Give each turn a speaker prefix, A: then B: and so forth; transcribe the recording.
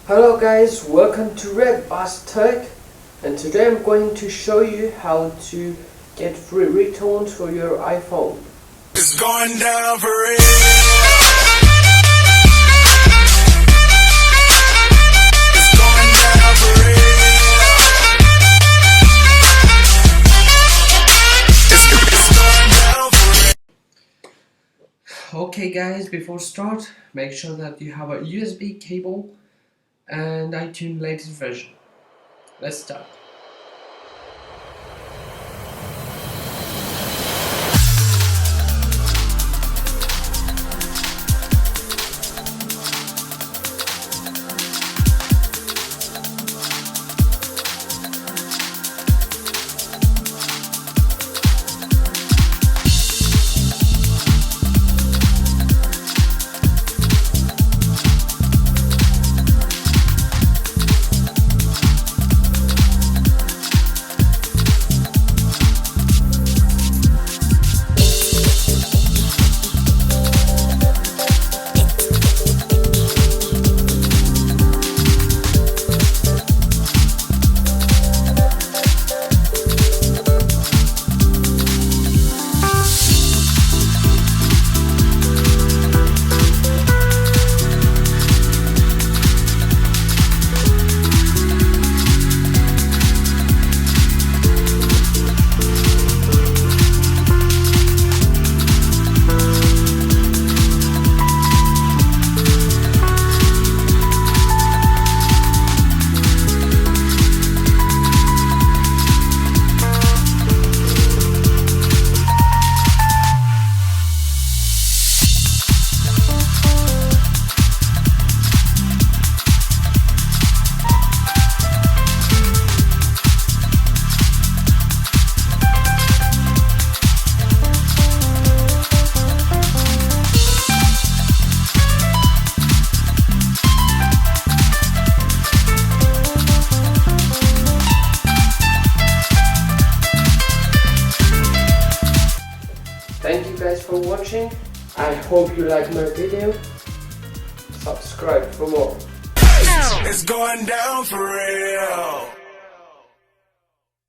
A: Hello guys, welcome to Red Bus Tech, and today I'm going to show you how to get free ringtones for your iPhone.
B: It's going down for real. It's going down for real. It's going down for real.
A: Okay guys, before start, make sure that you have a USB cable and iTunes latest version. Let's start. Thank you guys for watching. I hope you like my video. Subscribe for more.
B: It's going down for real.